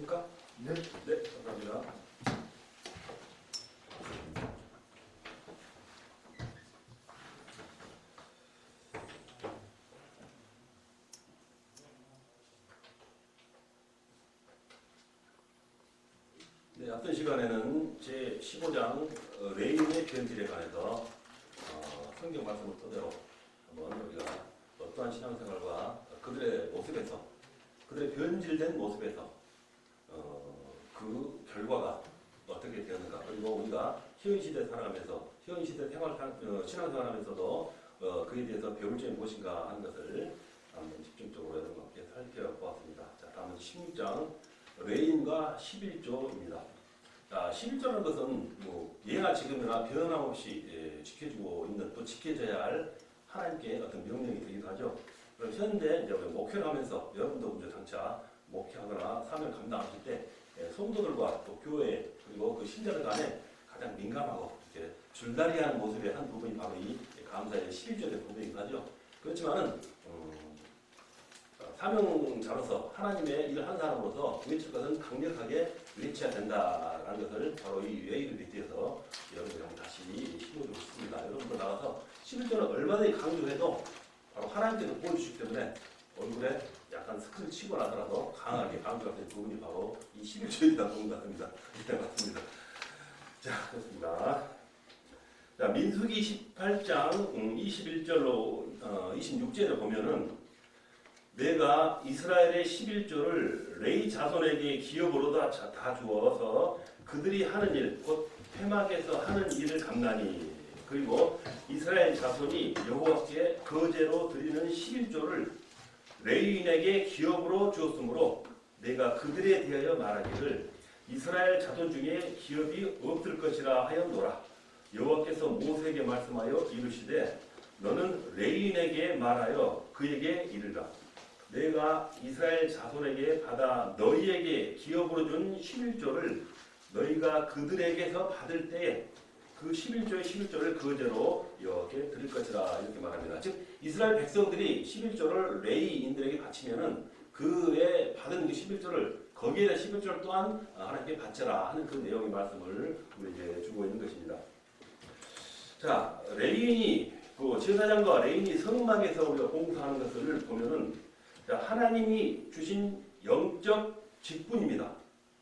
되셨습니까? 네. 네, 감사합니다. 네, 앞선 시간에는 제 15장 레인의 변질에 관해서 성경 말씀을 토대로 한번 우리가 어떠한 신앙생활과 그들의 모습에서, 그들의 변질된 모습에서 그 결과가 어떻게 되었는가, 그리고 우리가 현시대 살아가면서 현시대 신앙생활하면서도 그에 대해서 배울 점이 무엇인가 하는 것을 한번 집중적으로 여러분과 함께 살펴보았습니다. 자, 다음은 16장 레인과 11조입니다. 자, 11조라는 것은 뭐 예나 지금이나 변함없이 지켜주고 있는, 또 지켜져야 할 하나님께 어떤 명령이 되기도 하죠. 그럼 현대 이제 목회를 하면서 여러분도 이제 장차 목회하거나 사명 감당하실 때 성도들과 또 교회 그리고 그 신자들 간에 가장 민감하고 이렇게 줄다리하는 모습의 한 부분이 바로 이 감사의 11조의 부분이기도 하죠. 그렇지만은 사명자로서 하나님의 일을 한 사람으로서 외칠 것은 강력하게 외쳐야 된다라는 것을 바로 이 레인을 빗대어서 여러분들하고 다시 심어주고 싶습니다. 여러분들 나가서 11조는 얼마든지 강조해도 바로 하나님께서 보여주시기 때문에 얼굴에 약간 스크를 치고 나더라도 강하게 강조할 수 있는 부분이 바로 이 11조이다 보는 것 같습니다. 네, 맞습니다. 자, 그렇습니다. 자, 민수기 18장 21절로 26절에 보면은 내가 이스라엘의 11조를 레위 자손에게 기업으로 다 주어서 그들이 하는 일, 곧 회막에서 하는 일을 감나니, 그리고 이스라엘 자손이 여호와께 거제로 드리는 11조를 레위인에게 기업으로 주었으므로 내가 그들에 대하여 말하기를 이스라엘 자손 중에 기업이 없을 것이라 하였노라. 여호와께서 모세에게 말씀하여 이르시되 너는 레위인에게 말하여 그에게 이르라. 내가 이스라엘 자손에게 받아 너희에게 기업으로 준 11조를 너희가 그들에게서 받을 때에 그 11조의 11조를 거제로 여호와께 드릴 것이라 이렇게 말합니다. 즉 이스라엘 백성들이 11조를 레위인들에게 바치면은 그에 받은 그 11조를 거기에 대한 11조를 또한 하나님께 바쳐라 하는 그 내용의 말씀을 우리에게 주고 있는 것입니다. 자, 레위인이 그 제사장과 레위인이 성막에서 우리가 봉사하는 것을 보면은 하나님이 주신 영적 직분입니다.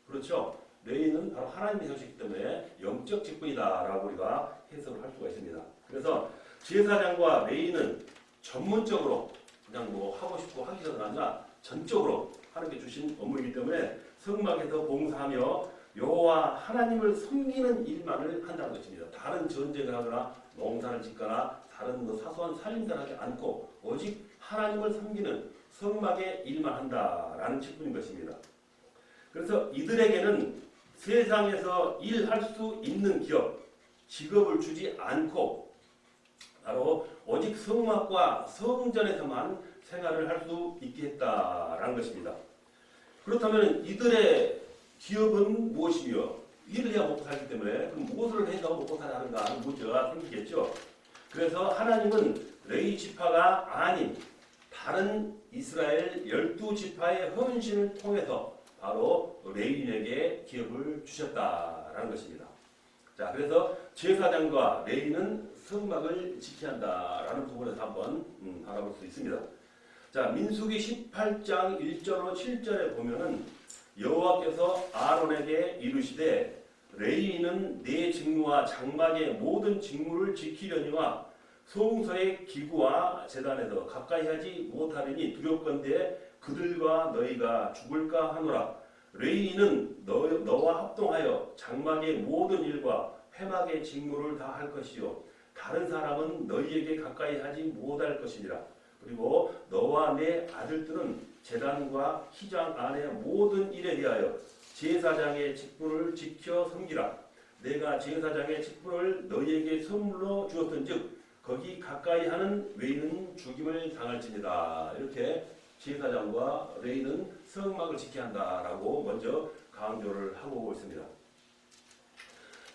그렇죠? 레위인은 바로 하나님이 주시기 때문에 영적 직분이다라고 우리가 해석을 할 수가 있습니다. 그래서 제사장과 레위인은 전문적으로 그냥 뭐 하고 싶고 하기 전은 아니라 전적으로 하나님께 주신 업무이기 때문에 성막에서 봉사하며 여호와 하나님을 섬기는 일만을 한다는 것입니다. 다른 전쟁을 하거나 농사를 짓거나 다른 사소한 살림살이를 하지 않고 오직 하나님을 섬기는 성막의 일만 한다라는 직분인 것입니다. 그래서 이들에게는 세상에서 일할 수 있는 기업, 직업을 주지 않고 바로 오직 성막과 성전에서만 생활을 할 수 있게 했다라는 것입니다. 그렇다면 이들의 기업은 무엇이며 일을 해야 먹고 살기 때문에 그럼 무엇을 해서 먹고 살아는가 하는 문제가 생기겠죠. 그래서 하나님은 레위 지파가 아닌 다른 이스라엘 12지파의 헌신을 통해서 바로 레위인에게 기업을 주셨다라는 것입니다. 자, 그래서 제사장과 레위인은 성막을 지켜야 한다라는 부분에서 한번 알아볼 수 있습니다. 자, 민수기 18장 1절로 7절에 보면은 여호와께서 아론에게 이르시되 레위인은 내 직무와 장막의 모든 직무를 지키려니와 성소의 기구와 제단에서 가까이 하지 못하리니 두렵건대 그들과 너희가 죽을까 하노라. 레위인은 너와 합동하여 장막의 모든 일과 회막의 직무를 다 할 것이요 다른 사람은 너희에게 가까이 하지 못할 것이니라. 그리고 너와 내 아들들은 제단과 휘장 안의 모든 일에 대하여 제사장의 직분을 지켜 섬기라. 내가 제사장의 직분을 너희에게 선물로 주었던즉 거기 가까이 하는 레위인은 죽임을 당할지니라. 이렇게 제사장과 레위인은 성막을 지켜야 한다라고 먼저 강조를 하고 있습니다.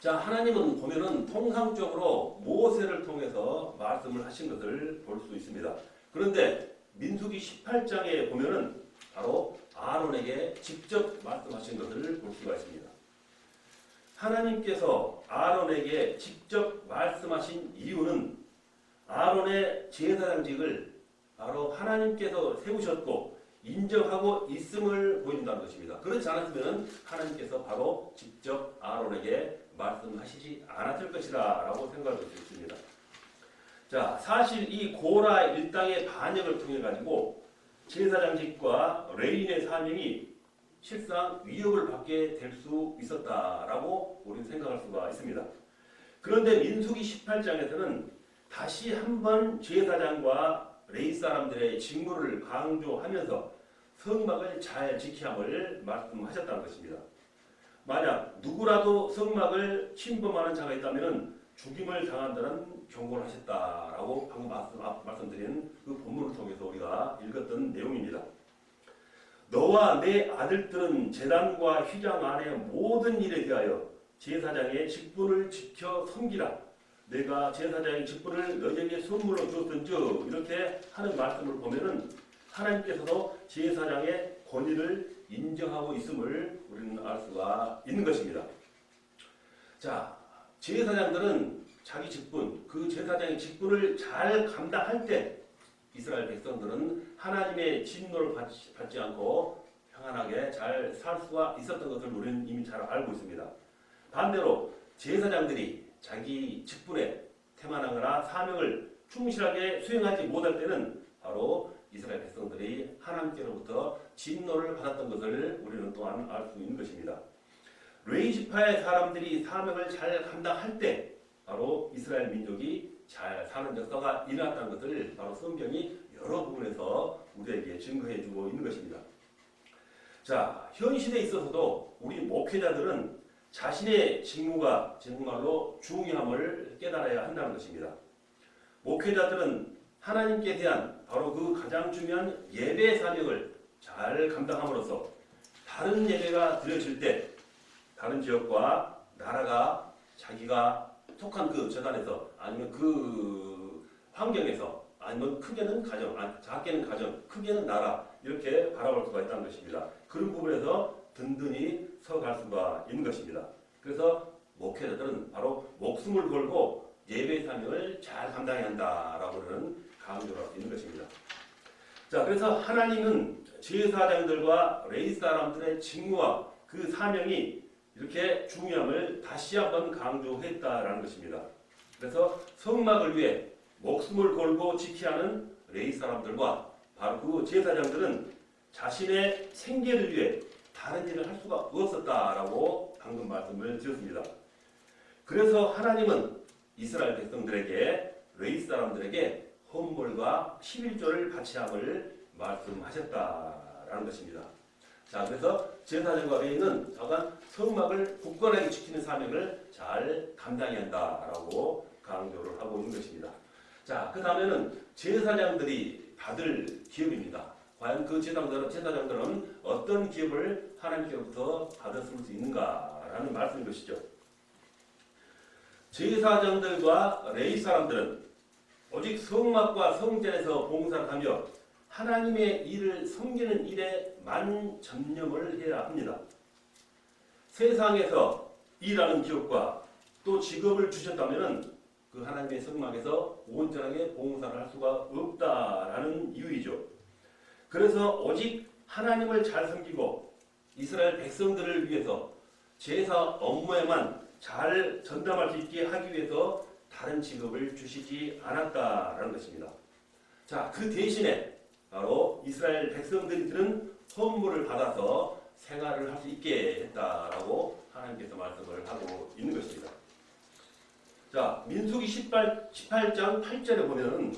자, 하나님은 보면은 통상적으로 모세를 통해서 말씀을 하신 것을 볼 수 있습니다. 그런데 민수기 18장에 보면은 바로 아론의 아론에게 직접 말씀하신 것을 볼 수가 있습니다. 하나님께서 아론에게 직접 말씀하신 이유는 아론의 제사장직을 바로 하나님께서 세우셨고 인정하고 있음을 보인다는 것입니다. 그렇지 않았으면 하나님께서 바로 직접 아론에게 말씀하시지 않았을 것이다 라고 생각할 수 있습니다. 자, 사실 이 고라 일당의 반역을 통해 가지고 제사장직과 레위인의 사명이 실상 위협을 받게 될 수 있었다라고 우리는 생각할 수가 있습니다. 그런데 민수기 18장에서는 다시 한번 제사장과 레위 사람들의 직무를 강조하면서 성막을 잘 지켜야 함을 말씀하셨다는 것입니다. 만약 누구라도 성막을 침범하는 자가 있다면 죽임을 당한다는 경고를 하셨다라고 방금 말씀드린 그 본문을 통해서 우리가 읽었던 내용입니다. 너와 내 아들들은 제단과 휘장 안의 모든 일에 대하여 제사장의 직분을 지켜 섬기라. 내가 제사장의 직분을 너희에게 선물로 주었던즉 이렇게 하는 말씀을 보면은 하나님께서도 제사장의 권위를 인정하고 있음을 우리는 알 수가 있는 것입니다. 자, 제사장들은 자기 직분, 그 제사장의 직분을 잘 감당할 때 이스라엘 백성들은 하나님의 진노를 받지 않고 평안하게 잘 살 수가 있었던 것을 우리는 이미 잘 알고 있습니다. 반대로 제사장들이 자기 직분에 태만하거나 사명을 충실하게 수행하지 못할 때는 바로 이스라엘 백성들이 하나님께로부터 진노를 받았던 것을 우리는 또한 알 수 있는 것입니다. 레위 지파의 사람들이 사명을 잘 감당할 때 바로 이스라엘 민족이 잘 사는 역사가 일어났다는 것을 바로 성경이 여러 부분에서 우리에게 증거해 주고 있는 것입니다. 자, 현 시대에 있어서도 우리 목회자들은 자신의 직무가 정말로 중요함을 깨달아야 한다는 것입니다. 목회자들은 하나님께 대한 바로 그 가장 중요한 예배 사명을 잘 감당함으로써 다른 예배가 드려질 때 다른 지역과 나라가 자기가 속한 그 재단에서 아니면 그 환경에서 아니면 크게는 가정, 작게는 가정, 크게는 나라 이렇게 바라볼 수가 있다는 것입니다. 그런 부분에서 든든히 서갈 수가 있는 것입니다. 그래서 목회자들은 바로 목숨을 걸고 예배 사명을 잘 감당해야 한다라고는 강조를 할 수 있는 것입니다. 자, 그래서 하나님은 제사장들과 레위 사람들의 직무와 그 사명이 이렇게 중요함을 다시 한번 강조했다라는 것입니다. 그래서 성막을 위해 목숨을 걸고 지켜야 하는 레위 사람들과 바로 그 제사장들은 자신의 생계를 위해 다른 일을 할 수가 없었다라고 방금 말씀을 드렸습니다. 그래서 하나님은 이스라엘 백성들에게 레위 사람들에게 헌물과 11조를 바치함을 말씀하셨다라는 것입니다. 자, 그래서 제사장과 레위는 다만 성막을 굳건하게 지키는 사명을 잘 감당해야 한다라고 강조를 하고 있는 것입니다. 자, 그 다음에는 제사장들이 받을 기업입니다. 과연 그 제사장들은 어떤 기업을 하나님께로부터 받았을 수 있는가라는 말씀인 것이죠. 제사장들과 레위 사람들은 오직 성막과 성전에서 봉사를 하며 하나님의 일을 섬기는 일에 만전념을 해야 합니다. 세상에서 일하는 기업과 또 직업을 주셨다면 그 하나님의 성막에서 온전하게 봉사를 할 수가 없다라는 이유이죠. 그래서 오직 하나님을 잘 섬기고 이스라엘 백성들을 위해서 제사 업무에만 잘 전담할 수 있게 하기 위해서 다른 직업을 주시지 않았다라는 것입니다. 자, 그 대신에 바로 이스라엘 백성들은 헌물을 받아서 생활을 할 수 있게 했다라고 하나님께서 말씀을 하고 있는 것입니다. 자, 민수기 18장 8절에 보면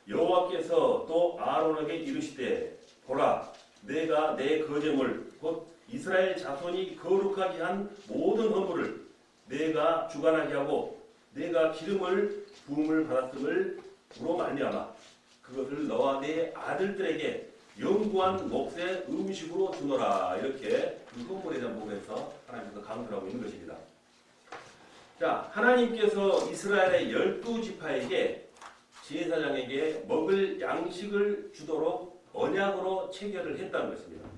여호와께서 또 아론에게 이르시되 보라, 내가 내 거제물 곧 이스라엘 자손이 거룩하게 한 모든 헌물을 내가 주관하게 하고 내가 기름을 부음을 받았음을 말미암아 그것을 너와 내 아들들에게 영구한 몫의 음식으로 주노라. 이렇게 그 헌물에 대한 부분에서 하나님께서 강조하고 있는 것입니다. 자, 하나님께서 이스라엘의 12지파에게 제사장에게 먹을 양식을 주도록 언약으로 체결을 했다는 것입니다.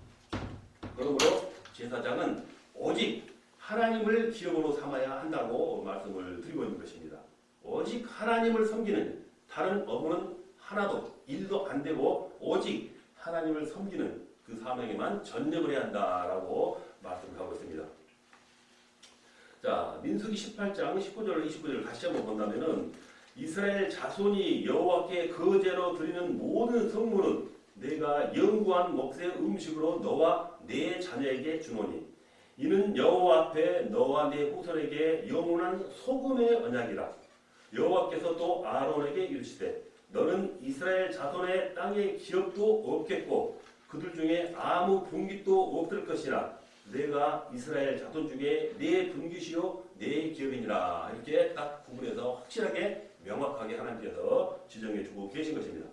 제사장은 오직 하나님을 기업으로 삼아야 한다고 말씀을 드리고 있는 것입니다. 오직 하나님을 섬기는 다른 업무는 하나도 일도 안 되고 오직 하나님을 섬기는 그 사명에만 전념을 해야 한다라고 말씀하고 있습니다. 자, 민수기 18장 19절 29절을 다시 한번 본다면은 이스라엘 자손이 여호와께 거제로 드리는 모든 성물은 내가 영구한 몫의 음식으로 너와 네 자녀에게 주노니 이는 여호와 앞에 너와 네 후손에게 영원한 소금의 언약이라. 여호와께서 또 아론에게 이르시되 너는 이스라엘 자손의 땅에 기업도 없겠고 그들 중에 아무 분깃도 없을 것이라. 내가 이스라엘 자손 중에 네 분깃이요 네 기업이니라. 이렇게 딱 구분해서 확실하게 명확하게 하나님께서 지정해 주고 계신 것입니다.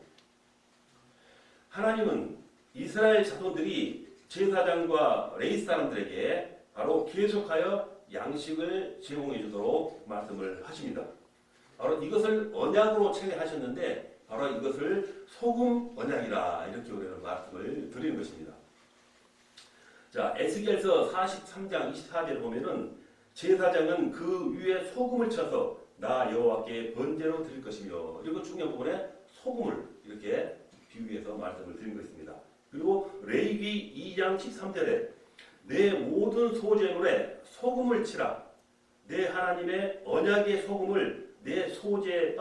하나님은 이스라엘 자손들이 제사장과 레위 사람들에게 바로 계속하여 양식을 제공해 주도록 말씀을 하십니다. 바로 이것을 언약으로 체계하셨는데 바로 이것을 소금 언약이라 이렇게 우리는 말씀을 드리는 것입니다. 자, 에스겔서 43장 24절을 보면은 제사장은 그 위에 소금을 쳐서 나 여호와께 번제로 드릴 것이며, 그리고 중요한 부분에 소금을 이렇게 비유해서 말씀을 드린 것입니다. 그리고 레위기 2장 13절에 내 모든 소제물에 소금을 치라. 내 하나님의 언약의 소금을 내 소제에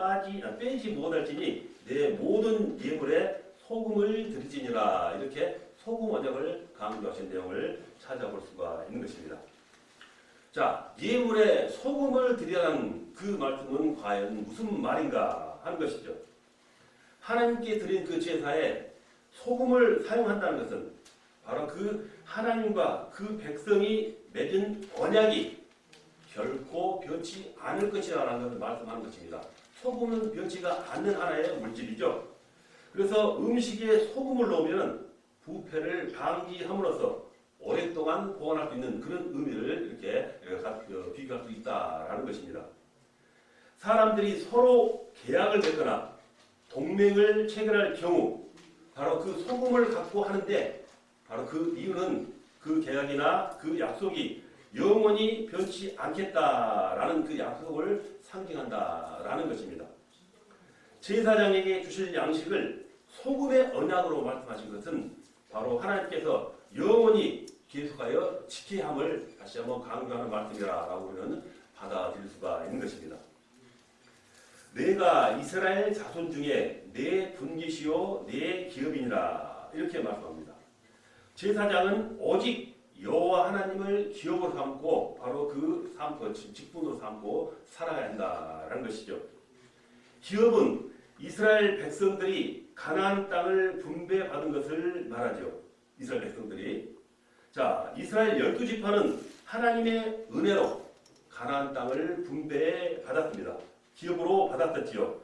빼지 못할지니 내 모든 예물에 소금을 드리지니라. 이렇게 소금 언약을 강조하신 내용을 찾아볼 수가 있는 것입니다. 자, 예물에 소금을 드리라는 그 말씀은 과연 무슨 말인가 하는 것이죠. 하나님께 드린 그 제사에 소금을 사용한다는 것은 바로 그 하나님과 그 백성이 맺은 언약이 결코 변치 않을 것이라는 것을 말씀하는 것입니다. 소금은 변치가 않는 하나의 물질이죠. 그래서 음식에 소금을 넣으면 부패를 방지함으로써 오랫동안 보관할 수 있는 그런 의미를 이렇게 비교할 수 있다라는 것입니다. 사람들이 서로 계약을 맺거나 동맹을 체결할 경우 바로 그 소금을 갖고 하는데 바로 그 이유는 그 계약이나 그 약속이 영원히 변치 않겠다라는 그 약속을 상징한다라는 것입니다. 제사장에게 주실 양식을 소금의 언약으로 말씀하신 것은 바로 하나님께서 영원히 계속하여 지켜야 함을 다시 한번 강조하는 말씀이라고 우리는 받아들일 수가 있는 것입니다. 내가 이스라엘 자손 중에 내 분깃이요 내 기업이니라 이렇게 말씀합니다. 제사장은 오직 여호와 하나님을 기업으로 삼고 바로 그 직분으로 삼고 살아야 한다라는 것이죠. 기업은 이스라엘 백성들이 가나안 땅을 분배받은 것을 말하죠. 이스라엘 백성들이. 자, 이스라엘 12지파는 하나님의 은혜로 가나안 땅을 분배받았습니다. 기업으로 받았었지요.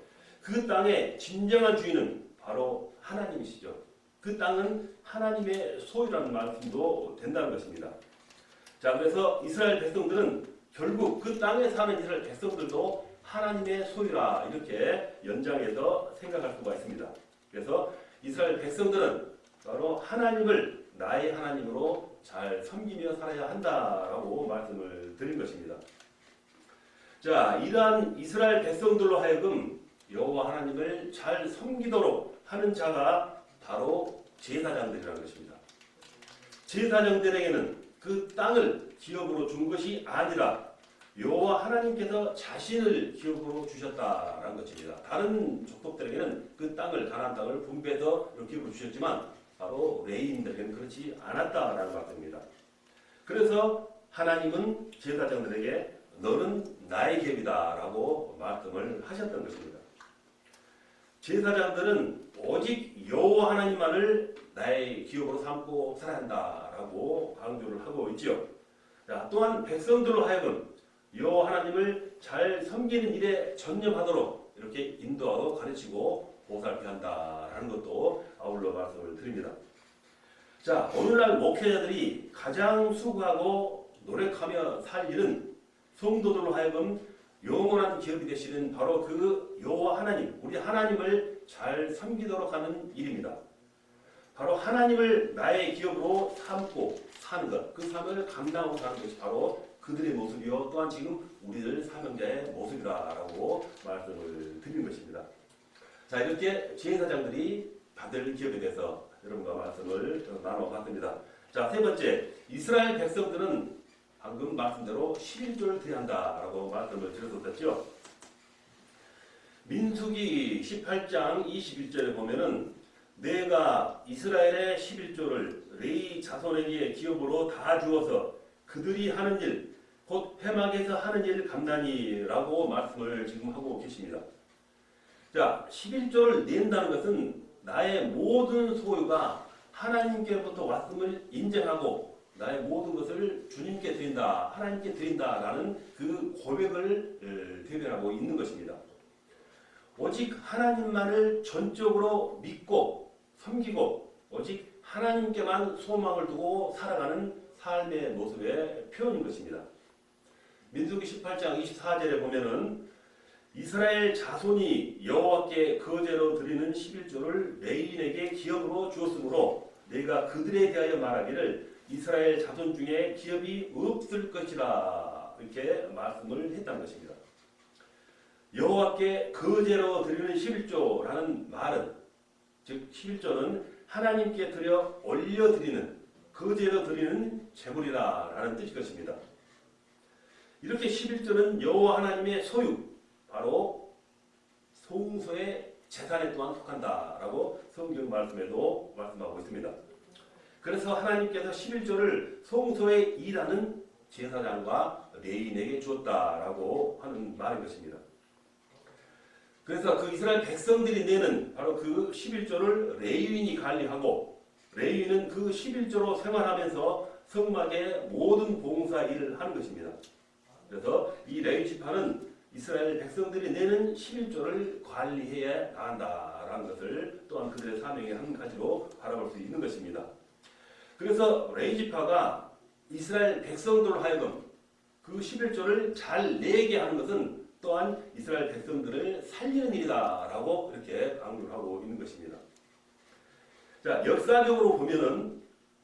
그 땅의 진정한 주인은 바로 하나님이시죠. 그 땅은 하나님의 소유라는 말씀도 된다는 것입니다. 자, 그래서 이스라엘 백성들은 결국 그 땅에 사는 이스라엘 백성들도 하나님의 소유라 이렇게 연장해서 생각할 수가 있습니다. 그래서 이스라엘 백성들은 바로 하나님을 나의 하나님으로 잘 섬기며 살아야 한다라고 말씀을 드린 것입니다. 자, 이러한 이스라엘 백성들로 하여금 여호와 하나님을 잘 섬기도록 하는 자가 바로 제사장들이라는 것입니다. 제사장들에게는 그 땅을 기업으로 준 것이 아니라 여호와 하나님께서 자신을 기업으로 주셨다라는 것입니다. 다른 족속들에게는 그 땅을 가나안 땅을 분배해서 기업으로 주셨지만 바로 레위인들에게는 그렇지 않았다라는 말씀입니다. 그래서 하나님은 제사장들에게 너는 나의 기업이다라고 말씀을 하셨던 것입니다. 제사장들은 오직 여호와 하나님만을 나의 기업으로 삼고 살아야 한다라고 강조를 하고 있지요. 자, 또한 백성들로 하여금 여호와 하나님을 잘 섬기는 일에 전념하도록 이렇게 인도하고 가르치고 보살펴야 한다라는 것도 아울러 말씀을 드립니다. 자, 오늘날 목회자들이 가장 수고하고 노력하며 살 일은 성도들로 하여금 영원한 기업이 되시는 바로 그 여호와 하나님, 우리 하나님을 잘 섬기도록 하는 일입니다. 바로 하나님을 나의 기업으로 삼고 사는 것, 그 삶을 감당하고 사는 것이 바로 그들의 모습이요 또한 지금 우리들 사명자의 모습이라고 말씀을 드린 것입니다. 자, 이렇게 제사장들이 받을 기업에 대해서 여러분과 말씀을 나눠봤습니다. 자, 세 번째, 이스라엘 백성들은 방금 말씀대로 11조를 드려야 한다라고 말씀을 드렸었죠. 민수기 18장 21절에 보면은 내가 이스라엘의 11조를 레위 자손에게 기업으로 다 주어서 그들이 하는 일, 곧 회막에서 하는 일을 감나니라고 말씀을 지금 하고 계십니다. 자, 11조를 낸다는 것은 나의 모든 소유가 하나님께로부터 왔음을 인정하고 나의 모든 것을 주님께 드린다, 하나님께 드린다라는 그 고백을 대변하고 있는 것입니다. 오직 하나님만을 전적으로 믿고 섬기고 오직 하나님께만 소망을 두고 살아가는 삶의 모습의 표현인 것입니다. 민수기 18장 24절에 보면은 이스라엘 자손이 여호와께 거제로 드리는 11조를 레위인에게 기업으로 주었으므로 내가 그들에 대하여 말하기를 이스라엘 자손 중에 기업이 없을 것이라 이렇게 말씀을 했다는 것입니다. 여호와께 거제로 드리는 11조라는 말은 즉 11조는 하나님께 드려 올려드리는 거제로 드리는 제물이라는 뜻일 것입니다. 이렇게 11조는 여호와 하나님의 소유 바로 성소의 재산에 또한 속한다라고 성경 말씀에도 말씀하고 있습니다. 그래서 하나님께서 11조를 성소에 일하는 제사장과 레위인에게 주었다라고 하는 말인 것입니다. 그래서 그 이스라엘 백성들이 내는 바로 그 11조를 레위인이 관리하고 레위인은 그 11조로 생활하면서 성막의 모든 봉사 일을 하는 것입니다. 그래서 이 레위 지파는 이스라엘 백성들이 내는 11조를 관리해야 나간다라는 것을 또한 그들의 사명의 한 가지로 바라볼 수 있는 것입니다. 그래서 레위 지파가 이스라엘 백성들로 하여금 그 11조를 잘 내게 하는 것은 또한 이스라엘 백성들을 살리는 일이다라고 이렇게 강조를 하고 있는 것입니다. 자, 역사적으로 보면은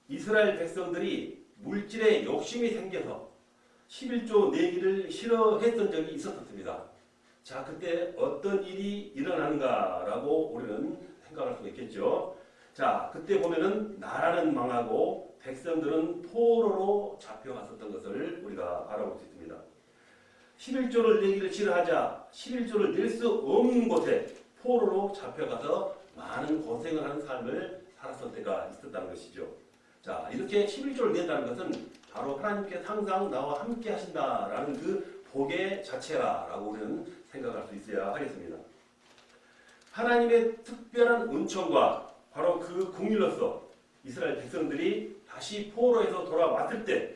이스라엘 백성들이 물질에 욕심이 생겨서 11조 내기를 싫어했던 적이 있었습니다. 자, 그때 어떤 일이 일어나는가라고 우리는 생각할 수 있겠죠. 자, 그때 보면은 나라는 망하고 백성들은 포로로 잡혀갔었던 것을 우리가 알아볼 수 있습니다. 11조를 내기를 싫어하자 11조를 낼 수 없는 곳에 포로로 잡혀가서 많은 고생을 하는 삶을 살았을 때가 있었다는 것이죠. 자, 이렇게 11조를 낸다는 것은 바로 하나님께서 항상 나와 함께 하신다라는 그 복의 자체라고 우리는 생각할 수 있어야 하겠습니다. 하나님의 특별한 은총과 바로 그 국민으로서 이스라엘 백성들이 다시 포로에서 돌아왔을 때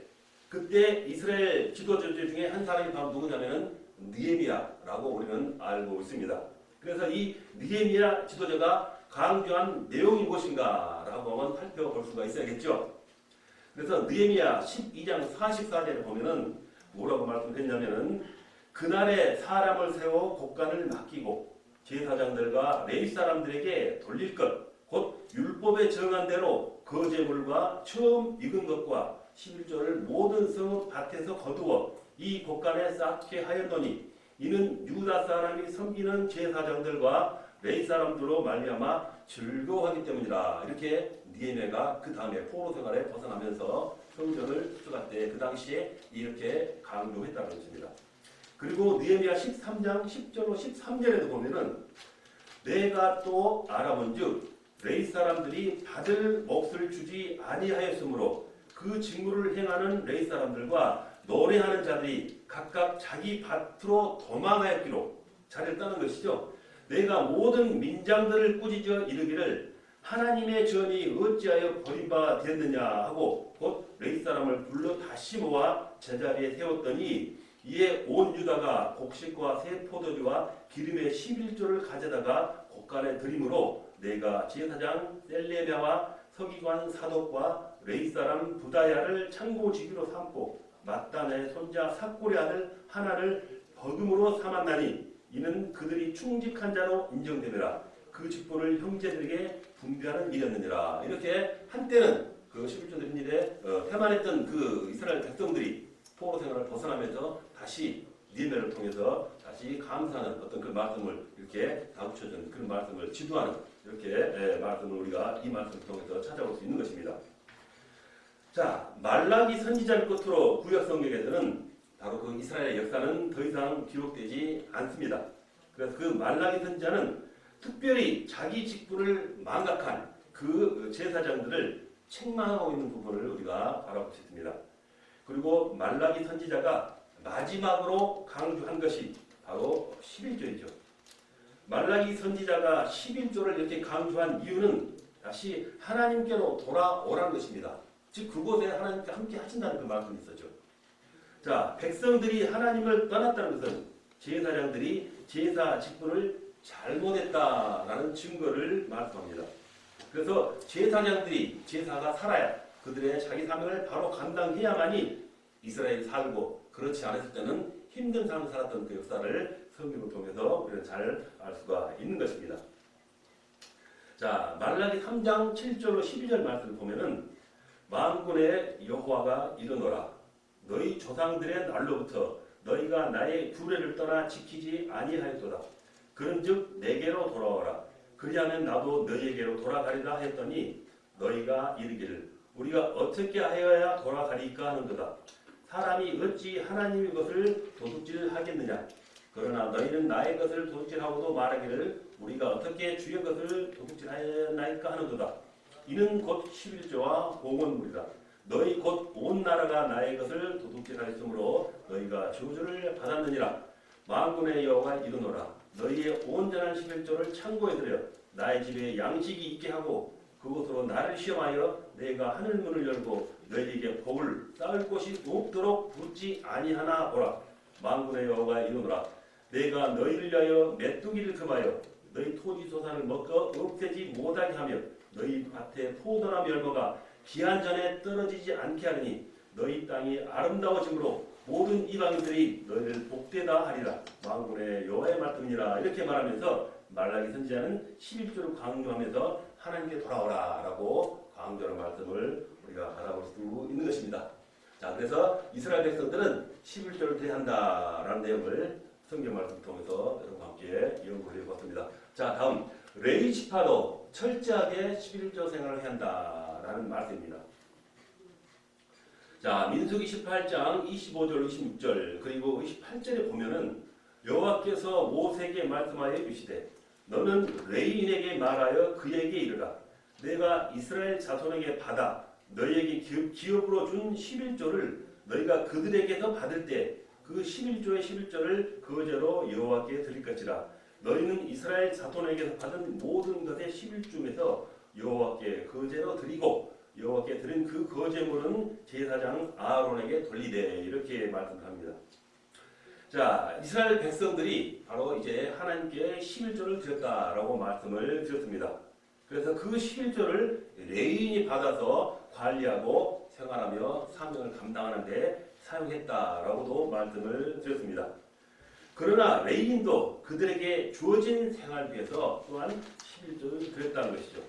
그때 이스라엘 지도자들 중에 한 사람이 바로 누구냐면은 느헤미야라고 우리는 알고 있습니다. 그래서 이 느헤미야 지도자가 강조한 내용이 무엇인가라고 한번 살펴볼 수가 있어야겠죠. 그래서 느헤미야 12장 44절에 보면은 뭐라고 말씀했냐면은 그날에 사람을 세워 곡간을 맡기고 제사장들과 레위 사람들에게 돌릴 것 곧 율법에 정한 대로 거제물과 처음 익은 것과 11조를 모든 성읍 밭에서 거두어 이 곡간에 쌓게 하였노니 이는 유다 사람이 섬기는 제사장들과 레위 사람들로 말미암아 즐거워하기 때문이라. 이렇게 느헤미야가 그 다음에 포로 생활에 벗어나면서 성전을 수축할 때 그 당시에 이렇게 강조했다는 것입니다. 그리고 느헤미야 13장 10절로 13절에도 보면은 내가 또 알아본즉 레위 사람들이 받을 몫을 주지 아니하였으므로 그 직무를 행하는 레위 사람들과 노래하는 자들이 각각 자기 밭으로 도망하였기로 자리를 떠는 것이죠. 내가 모든 민장들을 꾸짖어 이르기를 하나님의 전이 어찌하여 버림바 됐느냐 하고 곧 레위 사람을 불러 다시 모아 제자리에 세웠더니 이에 온 유다가 곡식과 새 포도주와 기름의 11조를 가져다가 곡간에 드림으로 내가 제사장 셀레미야와 서기관 사독과 레위 사람 부다야를 창고지기로 삼고 mat단의 손자 삭골의 아들 하나를 버금으로 삼았나니 이는 그들이 충직한 자로 인정되리라. 그 직분을 형제들에게 분배하는 일이었느니라. 이렇게 한때는 그 11조 드린 일에 태만했던 그 이스라엘 백성들이 포로 생활을 벗어나면서 다시 니느웨를 통해서 다시 감사하는 어떤 그 말씀을 이렇게 다붙여준 그런 말씀을 지도하는 이렇게 말씀을 우리가 이 말씀을 통해서 찾아볼 수 있는 것입니다. 자, 말라기 선지자를 끝으로 구약 성경에서는 바로 그 이스라엘의 역사는 더 이상 기록되지 않습니다. 그래서 그 말라기 선지자는 특별히 자기 직분을 망각한 그 제사장들을 책망하고 있는 부분을 우리가 바라볼 수 있습니다. 그리고 말라기 선지자가 마지막으로 강조한 것이 바로 11조이죠. 말라기 선지자가 11조를 이렇게 강조한 이유는 다시 하나님께로 돌아오라는 것입니다. 즉 그곳에 하나님께 함께 하신다는 그 말씀이 있었죠. 자, 백성들이 하나님을 떠났다는 것은 제사장들이 제사 직분을 잘못했다라는 증거를 말씀합니다. 그래서 제사장들이 제사가 살아야 그들의 자기 사명을 바로 감당해야만이 이스라엘이 살고, 그렇지 않았을 때는 힘든 삶을 살았던 그 역사를 성경을 통해서 우리는 잘 알 수가 있는 것입니다. 자, 말라기 3장 7절로 12절 말씀을 보면은 만군의 여호와가 이르노라 너희 조상들의 날로부터 너희가 나의 규례를 떠나 지키지 아니하였도다. 그런즉 내게로 돌아오라. 그리하면 나도 너희에게로 돌아가리라 했더니 너희가 이르기를 우리가 어떻게 하여야 돌아가리까 하는도다. 사람이 어찌 하나님의 것을 도둑질하겠느냐. 그러나 너희는 나의 것을 도둑질하고도 말하기를 우리가 어떻게 주의 것을 도둑질하였나이까 하는도다. 이는 곧 11조와 공언물이라. 너희 곧 온 나라가 나의 것을 도둑질하였으므로 너희가 저주를 받았느니라. 만군의 여호와가 이르노라 너희의 온전한 11조를 창고에 들여 나의 집에 양식이 있게 하고 그곳으로 나를 시험하여 내가 하늘문을 열고 너희에게 복을 쌓을 곳이 없도록 붙지 아니하나 보라. 만군의 여호와가 이르노라 내가 너희를 위하여 메뚜기를 금하여 너희 토지 소산을 먹어 없애지 못하게 하며 너희 밭에 포도나 멸거가 기한 전에 떨어지지 않게 하리니 너희 땅이 아름다워짐으로 모든 이방인들이 너희를 복되다 하리라. 만군의 여호와의 말씀이니라. 이렇게 말하면서 말라기 선지자는 11조를 강조하면서 하나님께 돌아오라 라고 강조하는 말씀을 우리가 받아볼 수 있는 것입니다. 자, 그래서 이스라엘 백성들은 11조를 대한다라는 내용을 성경 말씀을 통해서 여러분과 함께 연구를 해보았습니다. 자, 다음 레위 지파도 철저하게 11조 생활을 해야 한다라는 말씀입니다. 자, 민수기 18장 25절 26절 그리고 28절에 보면은 여호와께서 모세에게 말씀하여 이르시되 너는 레위인에게 말하여 그에게 이르라 내가 이스라엘 자손에게 받아 너희에게 기업으로 준 11조를 너희가 그들에게서 받을 때 그 11조의 11조를 거제로 여호와께 드릴 것이라. 너희는 이스라엘 자손에게서 받은 모든 것의 11중에서 여호와께 거제로 드리고 여호와께 드린 그 거제물은 제사장 아론에게 돌리되 이렇게 말씀합니다. 자, 이스라엘 백성들이 바로 이제 하나님께 11조를 드렸다라고 말씀을 드렸습니다. 그래서 그 11조를 레위인이 받아서 관리하고 생활하며 사명을 감당하는데 사용했다라고도 말씀을 드렸습니다. 그러나 레위인도 그들에게 주어진 생활비에서 또한 11조를 드렸다는 것이죠.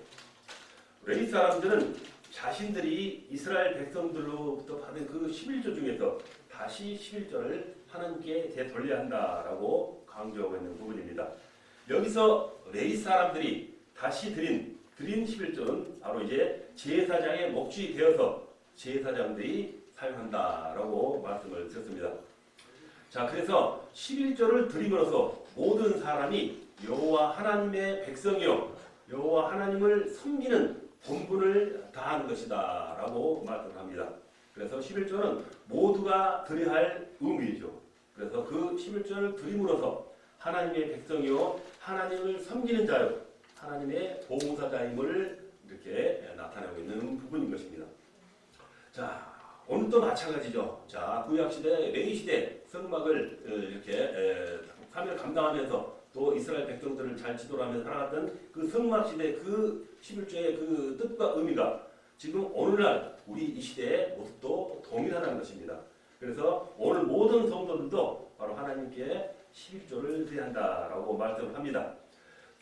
레위 사람들은 자신들이 이스라엘 백성들로부터 받은 그 11조 중에서 다시 11조를 하나님께 되돌려야 한다라고 강조하고 있는 부분입니다. 여기서 레위 사람들이 다시 드린 11조는 바로 이제 제사장의 몫이 되어서 제사장들이 사용한다라고 말씀을 드렸습니다. 자, 그래서 11조를 드림으로써 모든 사람이 여호와 하나님의 백성이요 여호와 하나님을 섬기는 본분을 다하는 것이다 라고 말씀합니다. 그래서 11조는 모두가 드려야 할 의미이죠. 그래서 그 11조를 드림으로써 하나님의 백성이요 하나님을 섬기는 자요 하나님의 보호자임을 이렇게 나타내고 있는 부분인 것입니다. 자, 오늘도 마찬가지죠. 자, 구약시대, 레위시대 성막을 이렇게 사명을 감당하면서 또 이스라엘 백성들을 잘 지도를 하면서 살아갔던 그 성막시대 그 11조의 그 뜻과 의미가 지금 오늘날 우리 이 시대의 모습도 동일하다는 것입니다. 그래서 오늘 모든 성도들도 바로 하나님께 11조를 드려야 한다라고 말씀을 합니다.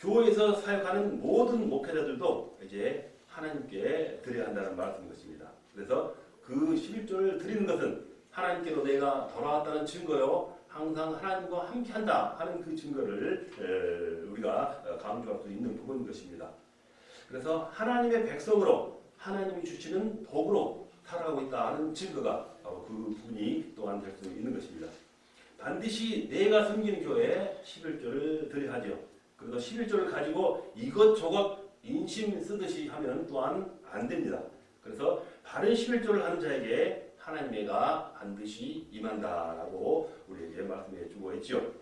교회에서 사역하는 모든 목회자들도 이제 하나님께 드려야 한다는 말씀인 것입니다. 그래서 그 11조를 드리는 것은 하나님께로 내가 돌아왔다는 증거요. 항상 하나님과 함께한다 하는 그 증거를 우리가 강조할 수 있는 부분인 것입니다. 그래서 하나님의 백성으로 하나님이 주시는 복으로 살아가고 있다는 증거가 바로 그 부분이 또한 될 수 있는 것입니다. 반드시 내가 섬기는 교회에 11조를 드려야 하죠. 그래서 11조를 가지고 이것저것 인심 쓰듯이 하면 또한 안 됩니다. 그래서 바른 11조를 하는 자에게 하나님의가 반드시 임한다라고 우리에게 말씀해 주고 있죠.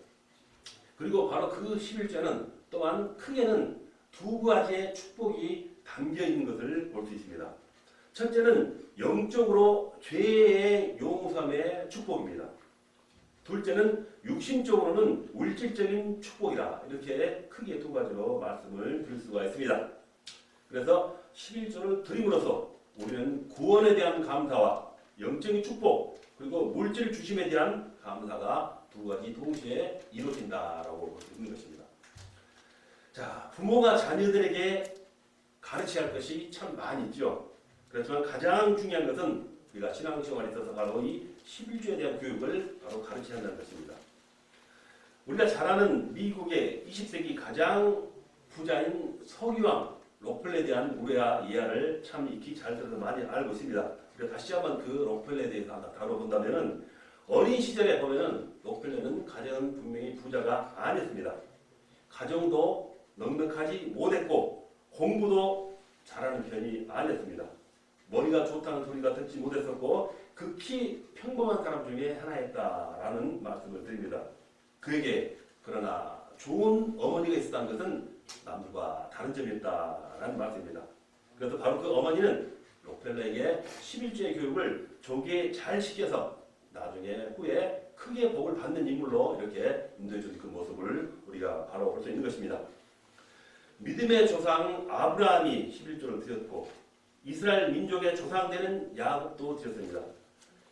그리고 바로 그 11조는 또한 크게는 두 가지의 축복이 담겨 있는 것을 볼 수 있습니다. 첫째는 영적으로 죄의 용서함의 축복입니다. 둘째는 육신적으로는 물질적인 축복이다. 이렇게 크게 두 가지로 말씀을 드릴 수가 있습니다. 그래서 11조를 드림으로써 우리는 구원에 대한 감사와 영적인 축복 그리고 물질 주심에 대한 감사가 두 가지 동시에 이루어진다라고 볼 수 있는 것입니다. 자, 부모가 자녀들에게 가르쳐야 할 것이 참 많이 있죠. 그렇지만 가장 중요한 것은 우리가 신앙생활에 있어서 바로 이 11조에 대한 교육을 바로 가르쳐야 한다는 것입니다. 우리가 잘 아는 미국의 20세기 가장 부자인 서기왕 록펠러에 대한 우리가 이야를 참 익히 잘 들어서 많이 알고 있습니다. 그래서 다시 한번 그 록펠러에 대해서 다뤄본다면은 어린 시절에 보면은 록펠러는 가정은 분명히 부자가 아니었습니다. 가정도 넉넉하지 못했고 공부도 잘하는 편이 아니었습니다. 머리가 좋다는 소리가 듣지 못했었고 극히 평범한 사람 중에 하나였다라는 말씀을 드립니다. 그에게 그러나 좋은 어머니가 있었다는 것은 남들과 다른 점이었다라는 말씀입니다. 그래서 바로 그 어머니는 록펠러에게 11조의 교육을 조기에 잘 시켜서 나중에 후에 크게 복을 받는 인물로 이렇게 인도해준 그 모습을 우리가 바로 볼 수 있는 것입니다. 믿음의 조상 아브라함이 11조를 드렸고 이스라엘 민족의 조상되는 야곱도 드렸습니다.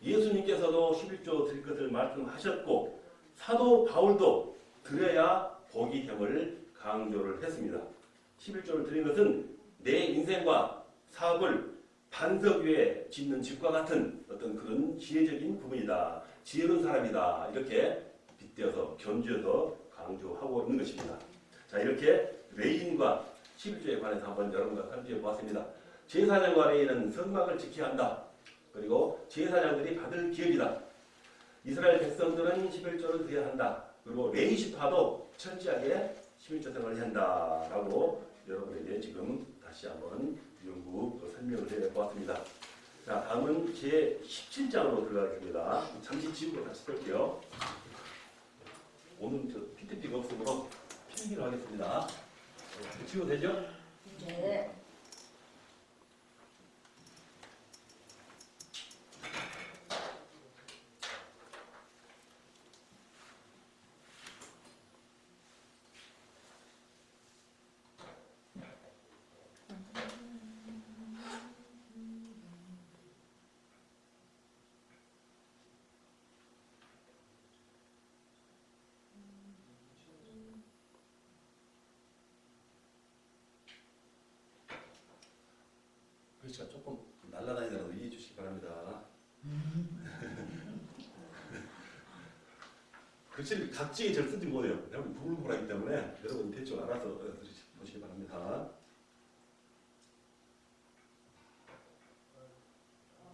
예수님께서도 11조 드릴 것을 말씀하셨고 사도 바울도 드려야 복이 됨을 강조를 했습니다. 11조를 드린 것은 내 인생과 사업을 반석 위에 짓는 집과 같은 어떤 그런 지혜적인 부분이다. 지혜로운 사람이다. 이렇게 빗대어서 견주어서 강조하고 있는 것입니다. 자, 이렇게 레인과 11조에 관해서 한번 여러분과 살펴보았습니다. 제사장과 레인은 성막을 지켜야 한다. 그리고 제사장들이 받을 기업이다. 이스라엘 백성들은 11조를 드려야 한다. 그리고 레이시파도 철저하게 11조 생활을 해야 한다라고 여러분에게 지금 다시 한번 연구 설명을 해보았습니다. 자, 다음은 제 17장으로 들어가겠습니다. 잠시 지우고 다시 볼게요. 오늘 저 PPT가 없으므로 필기를 하겠습니다. 지워도 되죠? 네. 글씨가 조금 날라다니더라도 이해해 주시기 바랍니다. 글씨를 각지게 잘 쓰지 못해요. 여러분 부글부글하기 때문에 여러분 대충 알아서 보시기 바랍니다.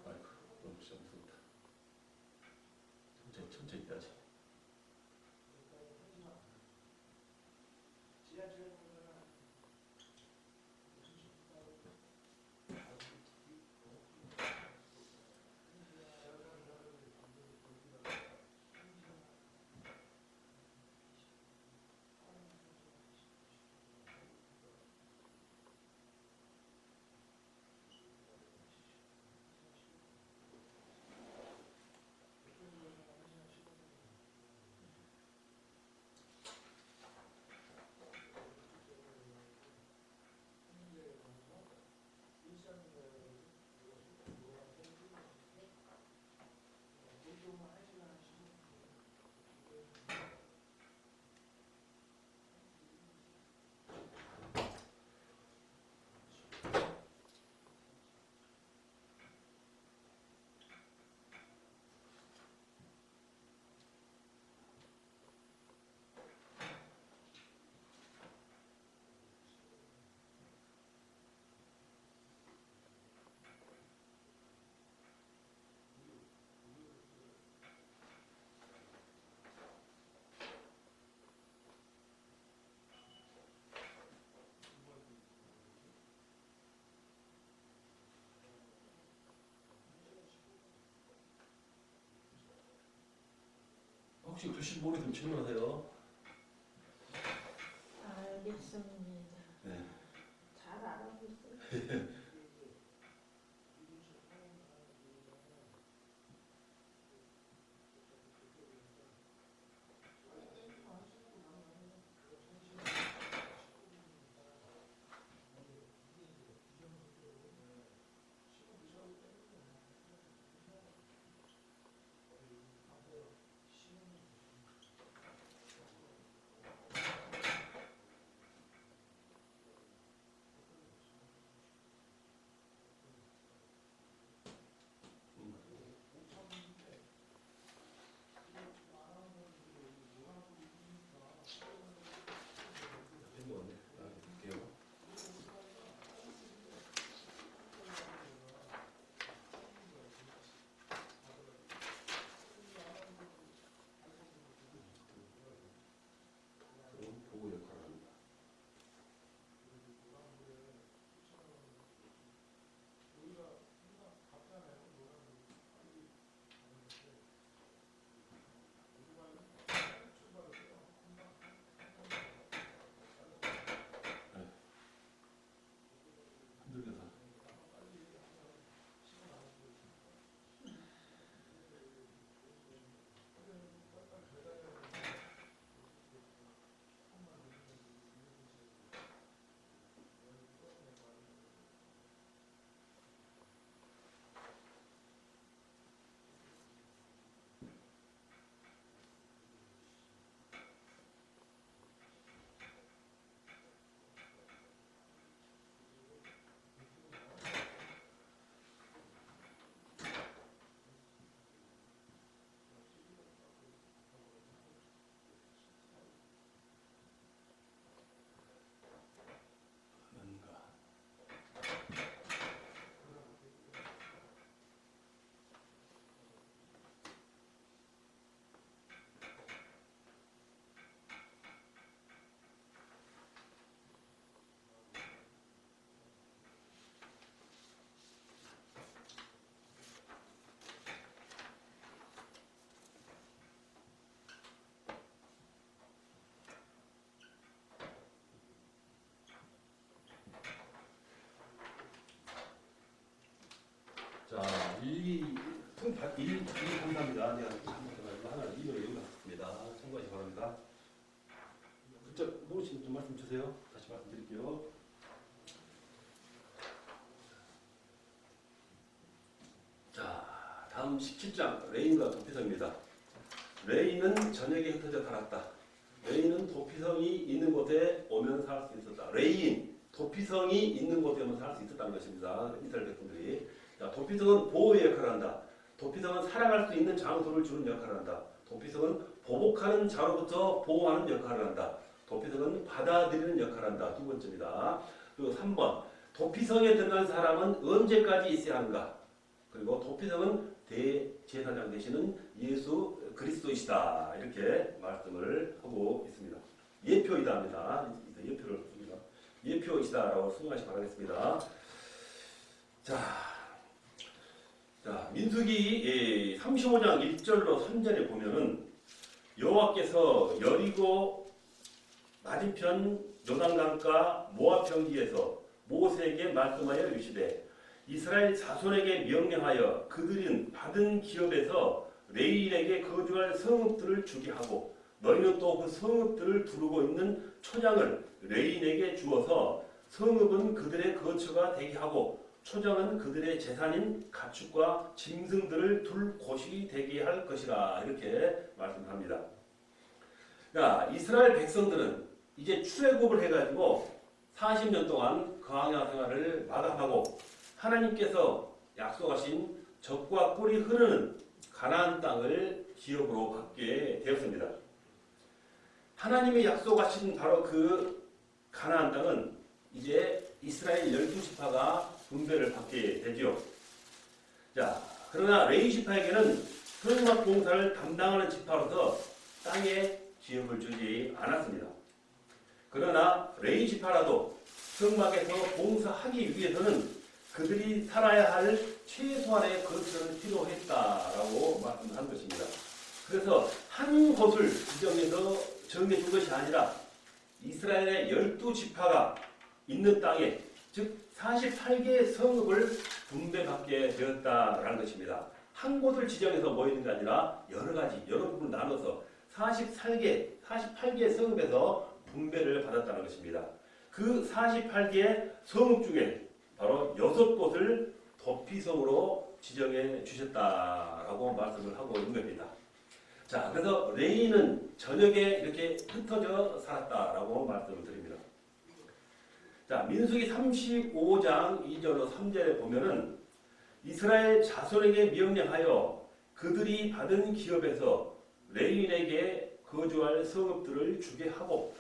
아이고, 너무 글씨가 무섭다. 천천히 해야지. 혹시 글씨 모르시면 질문하세요. 알겠습니다. 네. 잘 알아보고 있어요. 보호 역할을 합니다. 흔들려서. 뭔가. 자, 1.3입니다. 제가 하나 이메일 연락했습니다. 참고하시기 바랍니다. 그쪽 모르시면 좀 말씀 주세요. 다시 말씀드릴게요. 자, 다음 17장 레인과 도피성입니다. 레인은 저녁에 흩어져 살았다. 레인은 도피성이 있는 곳에 오면 살 수 있었다. 레인, 도피성이 있는 곳에 오면 살 수 있었다는 것입니다. 이스라엘 백성들이. 자, 도피성은 보호의 역할을 한다. 도피성은 살아갈 수 있는 장소를 주는 역할을 한다. 도피성은 보복하는 자로부터 보호하는 역할을 한다. 도피성은 받아들이는 역할을 한다. 두 번째입니다. 그리고 3번. 도피성에 들어간 사람은 언제까지 있어야 하는가? 그리고 도피성은 대제사장 되시는 예수 그리스도이시다. 이렇게 말씀을 하고 있습니다. 예표이다 합니다. 예표를 씁니다. 예표이시다라고 수정하시기 바라겠습니다. 자, 민수기 35장 1절로 3절에 보면은 여호와께서 여리고 맞은편 요단강가 모압 평지에서 모세에게 말씀하여 이르시되 이스라엘 자손에게 명령하여 그들은 받은 기업에서 레인에게 거주할 성읍들을 주게 하고 너희는 또 그 성읍들을 두르고 있는 초장을 레인에게 주어서 성읍은 그들의 거처가 되게 하고 초장은 그들의 재산인 가축과 짐승들을 둘 곳이 되게 할 것이라 이렇게 말씀합니다. 자, 이스라엘 백성들은 이제 출애굽을 해가지고 40년 동안 광야 생활을 마감하고 하나님께서 약속하신 젖과 꿀이 흐르는 가나안 땅을 기업으로 받게 되었습니다. 하나님이 약속하신 바로 그 가나안 땅은 이제 이스라엘 12지파가 분배를 받게 되죠. 자, 그러나 레위 지파에게는 성막 봉사를 담당하는 지파로서 땅에 기업을 주지 않았습니다. 그러나 레위 지파라도 성막에서 봉사하기 위해서는 그들이 살아야 할 최소한의 거처는 필요했다라고 말씀한 것입니다. 그래서 한 곳을 지정해서 정해준 것이 아니라 이스라엘의 12지파가 있는 땅에, 즉 48개의 성읍을 분배받게 되었다라는 것입니다. 한 곳을 지정해서 모이는 게 아니라 여러 가지, 여러 부분을 나눠서 48개의 성읍에서 분배를 받았다는 것입니다. 그 48개의 성읍 중에 바로 6곳을 도피성으로 지정해 주셨다라고 말씀을 하고 있는 겁니다. 자, 그래서 레위는 저녁에 이렇게 흩어져 살았다라고 말씀을 드립니다. 자, 민수기 35장 2절로 3절에 보면은 이스라엘 자손에게 명령하여 그들이 받은 기업에서 레위인에게 거주할 성읍들을 주게 하고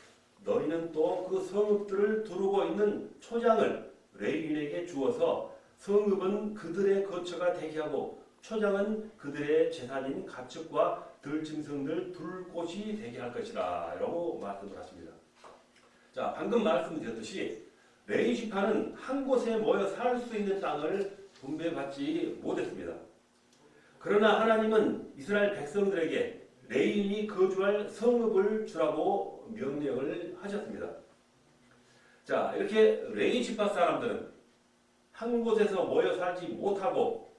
너희는 또 그 성읍들을 두르고 있는 초장을 레위인에게 주어서 성읍은 그들의 거처가 되게 하고 초장은 그들의 재산인 가축과 들짐승들 둘 곳이 되게 할 것이다 라고 말씀을 하십니다. 자, 방금 말씀드렸듯이 레위 지파는 한 곳에 모여 살 수 있는 땅을 분배받지 못했습니다. 그러나 하나님은 이스라엘 백성들에게 레위인이 거주할 성읍을 주라고 명령을 하셨습니다. 자, 이렇게 레위 지파 사람들은 한 곳에서 모여 살지 못하고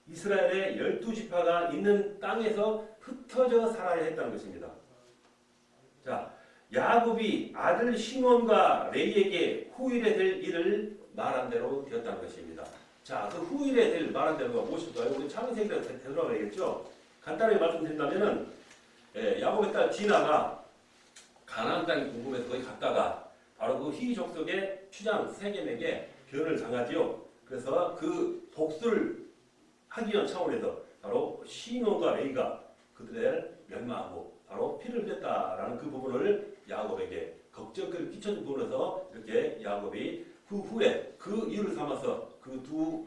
이스라엘의 12지파가 있는 땅에서 흩어져 살아야 했다는 것입니다. 자, 야곱이 아들 시몬과 레위에게 후일에 될 일을 말한 대로 되었다는 것입니다. 자, 그 후일에 될 말한 대로가 무엇일까요? 우리 창세기를 되돌아가야겠죠. 간단하게 말씀드린다면은 야곱의 딸 디나가 가나안 땅이 궁금해서 거기 갔다가 바로 그 히위 족속의 추장 세겜에게 변을 당하지요. 그래서 그 복수를 하기 위한 차원에서 바로 시몬과 레위가 그들을 멸망하고 바로 피를 흘렸다라는 그 부분을 야곱에게 걱정을 끼쳐준 부분에서 이렇게 야곱이 그 후에 그 이유를 삼아서 그 두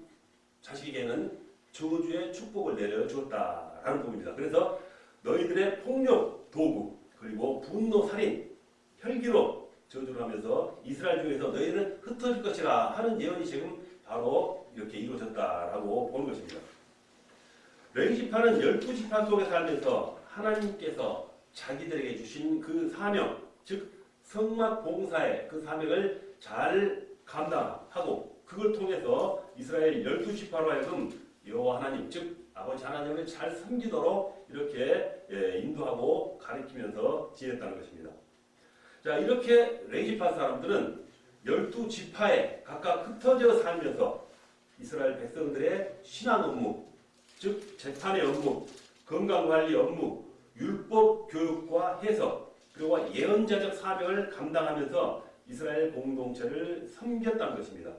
자식에게는 저주의 축복을 내려주었다라는 부분입니다. 그래서 너희들의 폭력, 도구, 그리고 분노, 살인, 혈기로 저주를 하면서 이스라엘 중에서 너희는 흩어질 것이라 하는 예언이 지금 바로 이렇게 이루어졌다라고 보는 것입니다. 레위 지파는 12지파 속에 살면서 하나님께서 자기들에게 주신 그 사명, 즉 성막 봉사의 그 사명을 잘 감당하고 그걸 통해서 이스라엘 12지파로 하여금 여호와 하나님, 즉 아버지 하나님을 잘 섬기도록 이렇게 인도하고 가르치면서 지냈다는 것입니다. 자, 이렇게 레위 지파 사람들은 12지파에 각각 흩어져 살면서 이스라엘 백성들의 신앙 업무, 즉 재판의 업무, 건강관리 업무, 율법 교육과 해석, 그리고 예언자적 사명을 감당하면서 이스라엘 공동체를 섬겼다는 것입니다.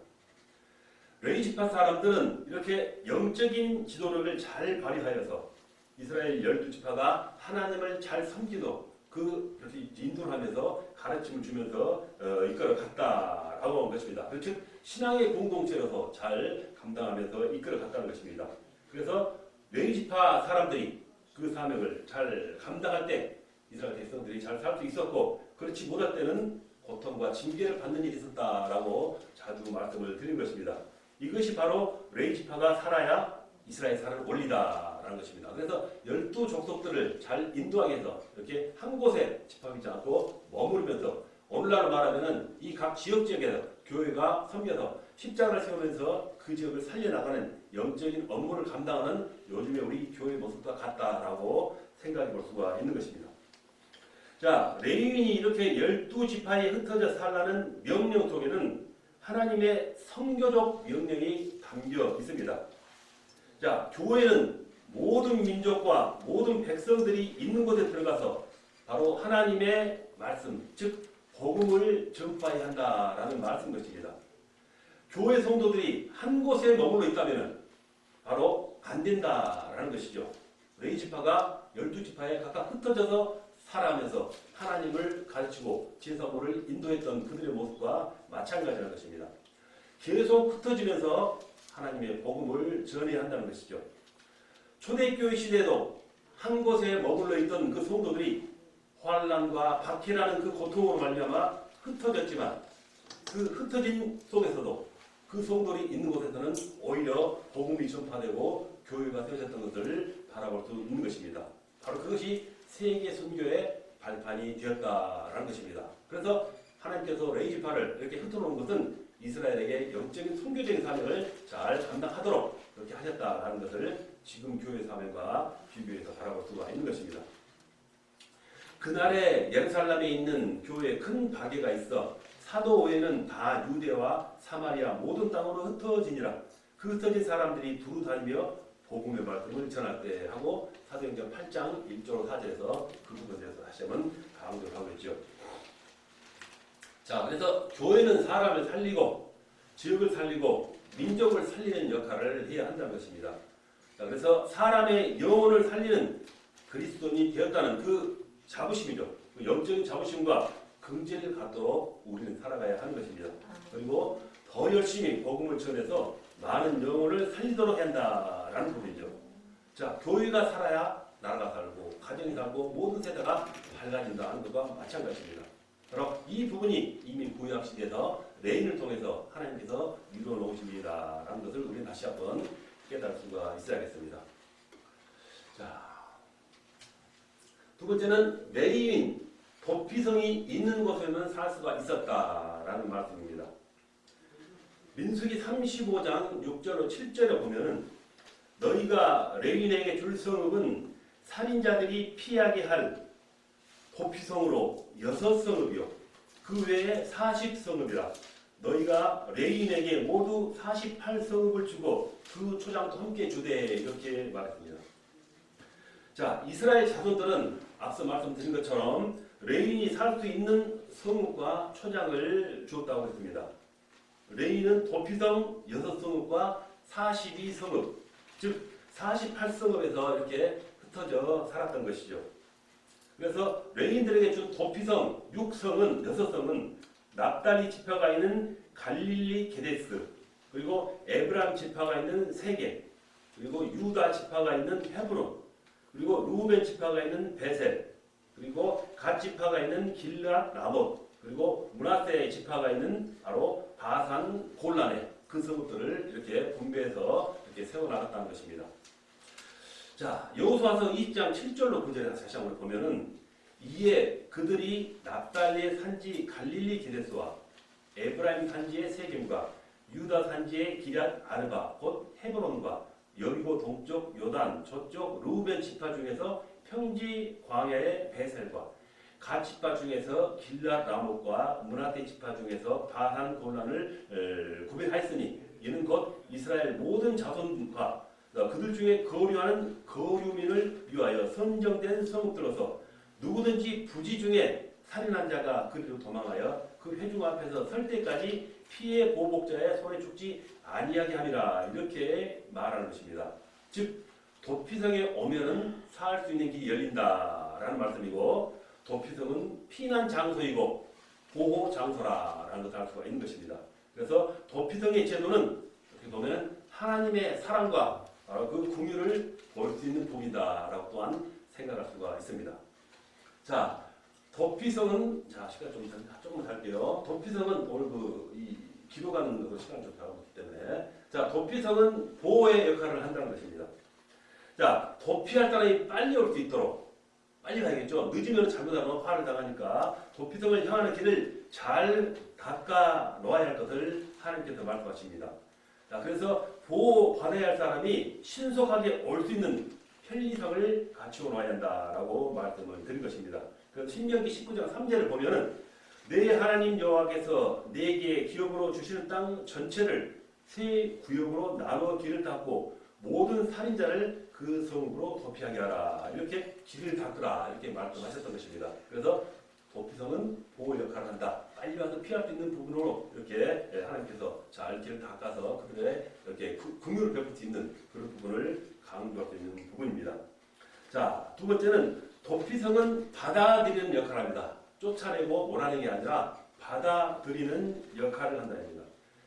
레위 지파 사람들은 이렇게 영적인 지도력을 잘 발휘하여서 이스라엘 12지파가 하나님을 잘 섬기도록 그렇게 인도를 하면서 가르침을 주면서 이끌어갔다라고 하는 것입니다. 즉 신앙의 공동체로서 잘 감당하면서 이끌어갔다는 것입니다. 그래서 레위 지파 사람들이 그 사명을 잘 감당할 때 이스라엘 백성들이 잘 살 수 있었고 그렇지 못할 때는 고통과 징계를 받는 일이 있었다라고 자주 말씀을 드린 것입니다. 이것이 바로 레위 지파가 살아야 이스라엘 사람을 올리다라는 것입니다. 그래서 12족속들을 잘 인도하기 위해서 이렇게 한 곳에 집합하지 않고 머무르면서 오늘날 말하면은 이 각 지역에서 교회가 섬겨서 십자가를 세우면서 그 지역을 살려나가는 영적인 업무를 감당하는 요즘에 우리 교회 모습과 같다라고 생각해 볼 수가 있는 것입니다. 자, 레위인이 이렇게 12지파에 흩어져 살라는 명령 속에는 하나님의 선교적 명령이 담겨 있습니다. 자, 교회는 모든 민족과 모든 백성들이 있는 곳에 들어가서 바로 하나님의 말씀, 즉 복음을 전파해야 한다라는 말씀 것입니다. 교회 성도들이 한 곳에 머물러 있다면 바로 안 된다라는 것이죠. 레위 지파가 12지파에 각각 흩어져서 살아가면서 하나님을 가르치고 제사고를 인도했던 그들의 모습과 마찬가지라는 것입니다. 계속 흩어지면서 하나님의 복음을 전해야 한다는 것이죠. 초대교회 시대에도 한 곳에 머물러 있던 그 성도들이 환난과 박해라는 그 고통으로 말미암아 흩어졌지만 그 흩어진 속에서도 그 성도들이 있는 곳에서는 오히려 복음이 전파되고 교회가 세워졌던 것을 바라볼 수 있는 것입니다. 바로 그것이 세계 선교의 발판이 되었다라는 것입니다. 그래서 하나님께서 레위 지파를 이렇게 흩어놓은 것은 이스라엘에게 영적인 선교적인 사명을 잘 감당하도록 그렇게 하셨다라는 것을 지금 교회 사명과 비교해서 바라볼 수가 있는 것입니다. 그날에 예루살렘에 있는 교회에 큰 박해가 있어 사도 외에는 다 유대와 사마리아 모든 땅으로 흩어지니라. 그 흩어진 사람들이 두루 다니며 복음의 말씀을 전할 때 하고 사도행전 8장 1절 4절에서 그 부분에 대해서 다시 한번 강조를 하고 있죠. 자, 그래서 교회는 사람을 살리고 지역을 살리고 민족을 살리는 역할을 해야 한다는 것입니다. 자, 그래서 사람의 영혼을 살리는 그리스도인이 되었다는 그 자부심이죠. 그 영적인 자부심과 긍지를 갖도록 우리는 살아가야 하는 것입니다. 그리고 더 열심히 복음을 전해서 많은 영혼을 살리도록 한다라는 부분이죠. 자, 교회가 살아야 나라가 살고 가정이 살고 모든 세대가 밝아진다는 것과 마찬가지입니다. 바로 이 부분이 이미 구약 시대에서 레인을 통해서 하나님께서 이루어 놓으신 일이다라는 것을 우리는 다시 한번 깨달을 수가 있어야겠습니다. 자, 두 번째는 레위인 도피성이 있는 곳에는 살 수가 있었다라는 말씀입니다. 민수기 35장 6절로 7절에 보면은 너희가 레위인에게 줄 성읍은 살인자들이 피하게 할 도피성으로 6성읍이요 그 외에 40성읍이라 너희가 레위인에게 모두 48성읍을 주고 그 초장도 함께 주되 이렇게 말했습니다. 자, 이스라엘 자손들은 앞서 말씀드린 것처럼 레위인이 살 수 있는 성읍과 초장을 주었다고 했습니다. 레위인은 도피성 6성읍과 42성읍, 즉 48성읍에서 이렇게 흩어져 살았던 것이죠. 그래서 레위인들에게 준 도피성 6성은 6성은 납달리 지파가 있는 갈릴리 게데스, 그리고 에브라임 지파가 있는 세겜, 그리고 유다 지파가 있는 헤브론, 그리고 루벤 지파가 있는 베셀, 그리고 갓 지파가 있는 길앗 라못, 그리고 므낫세 지파가 있는 바로 바산 골란에 그 성읍들을 이렇게 분배해서 이렇게 세워나갔다는 것입니다. 자, 여호수아서 20장 7절로 9절에 다시 한번 보면은 이에 그들이 납달리의 산지 갈릴리 게데스와 에브라임 산지의 세겜과 유다 산지의 기럇 아르바 곧 헤브론과 여리고 동쪽 요단 저쪽 루벤 지파 중에서 평지 광야의 베셀과 갓 지파 중에서 길앗 라못과 므낫세 지파 중에서 바산 골란을 구별하였으니 이는 곧 이스라엘 모든 자손과 그들 중에 거류하는 거류민을 위하여 선정된 성읍들로서 누구든지 부지 중에 살인한 자가 그리로 도망하여 그 회중 앞에서 설 때까지 피해 보복자의 손에 죽지 아니하게 함이라 이렇게 말하는 것입니다. 즉 도피성에 오면은 살 수 있는 길이 열린다라는 말씀이고 도피성은 피난 장소이고 보호 장소라라는 것을 알 수가 있는 것입니다. 그래서 도피성의 제도는 어떻게 보면 하나님의 사랑과 바로 그 긍휼을 볼 수 있는 복이다라고 또한 생각할 수가 있습니다. 자, 도피성은 자 시간 조금만 할게요. 도피성은 오늘 이 기록하는 것으로 시간 좀 다루기 때문에 자 도피성은 보호의 역할을 한다는 것입니다. 자, 도피할 사람이 빨리 올 수 있도록 빨리 가야겠죠. 늦으면 잘못하면 화를 당하니까 도피성을 향하는 길을 잘 닦아 놓아야 할 것을 하나님께서 말씀하십니다. 자, 그래서 보호받아야 할 사람이 신속하게 올 수 있는 편리성을 갖추어 놓아야 한다라고 말씀을 드린 것입니다. 그래서 신명기 19장 3절을 보면은 내 하나님 여호와께서 내게 기업으로 주시는 땅 전체를 세 구역으로 나누어 길을 닦고 모든 살인자를 그 성읍으로 도피하게 하라. 이렇게 길을 닦으라. 이렇게 말씀하셨던 것입니다. 그래서 도피성은 보호 역할을 한다. 빨리 와서 피할 수 있는 부분으로 이렇게 하나님께서 잘 길을 닦아서 그들의 이렇게 긍휼을 베풀 수 있는 그런 부분을 강조할 수 있는 부분입니다. 자, 두 번째는 도피성은 받아들이는 역할을 합니다. 쫓아내고 몰아내는 게 아니라 받아들이는 역할을 한다입니다.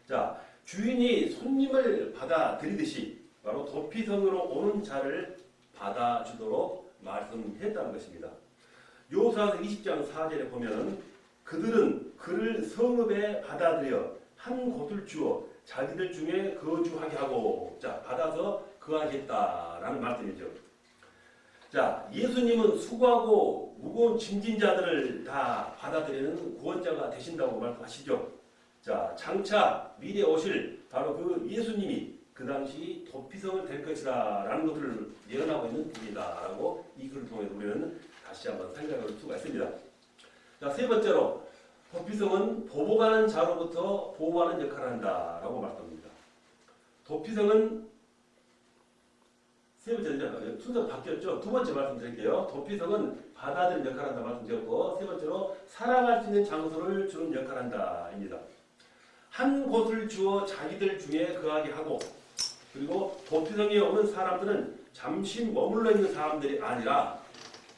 자, 주인이 손님을 받아들이듯이 바로 도피성으로 오는 자를 받아주도록 말씀했다는 것입니다. 여호수아서 20장 4절에 보면 그들은 그를 성읍에 받아들여 한 곳을 주어 자기들 중에 거주하게 하고 자 받아서 거하겠다라는 말씀이죠. 자, 예수님은 수고하고 무거운 짐진 자들을 다 받아들이는 구원자가 되신다고 말씀하시죠. 자, 장차 미래에 오실 바로 그 예수님이 그 당시 도피성을 될 것이다 라는 것들을 예언하고 있는 분이다 라고 이 글을 통해서 우리는 다시 한번 생각할 수가 있습니다. 자, 세 번째로 도피성은 보복하는 자로부터 보호하는 역할을 한다 라고 말씀합니다. 도피성은 세 번째 순서 바뀌었죠. 두 번째 말씀드릴게요. 도피성은 받아들이는 역할을 한다 말씀드렸고, 세 번째로 살아갈 수 있는 장소를 주는 역할을 한다입니다. 한 곳을 주어 자기들 중에 거하게 하고, 그리고 도피성에 오는 사람들은 잠시 머물러 있는 사람들이 아니라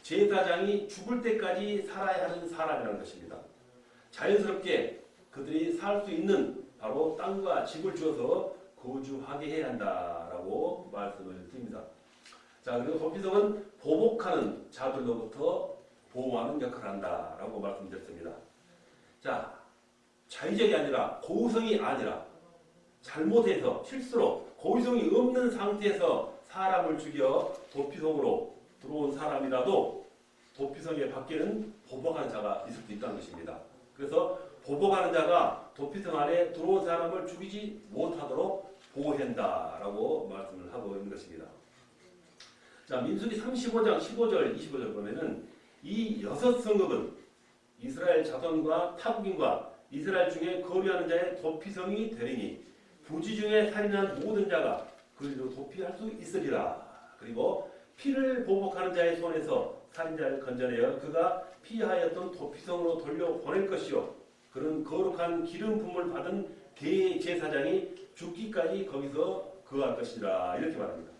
제사장이 죽을 때까지 살아야 하는 사람이라는 것입니다. 자연스럽게 그들이 살 수 있는 바로 땅과 집을 주어서 거주하게 해야 한다라고 말씀을 드립니다. 자, 그리고 도피성은 보복하는 자들로부터 보호하는 역할을 한다라고 말씀드렸습니다. 자, 자의적이 아니라 고의성이 아니라 잘못해서 실수로 고의성이 없는 상태에서 사람을 죽여 도피성으로 들어온 사람이라도 도피성에 밖에는 보복하는 자가 있을 수 있다는 것입니다. 그래서 보복하는 자가 도피성 안에 들어온 사람을 죽이지 못하도록 보호한다라고 말씀을 하고 있는 것입니다. 자, 민수기 35장 15절 25절 보면은 이 6성읍은 이스라엘 자손과 타국인과 이스라엘 중에 거류하는 자의 도피성이 되리니 부지 중에 살인한 모든 자가 그리로 도피할 수 있으리라. 그리고 피를 보복하는 자의 손에서 살인자를 건져내어 그가 피하였던 도피성으로 돌려보낼 것이요, 그는 거룩한 기름 부음을 받은 대제사장이 죽기까지 거기서 거할 것이라. 이렇게 말합니다.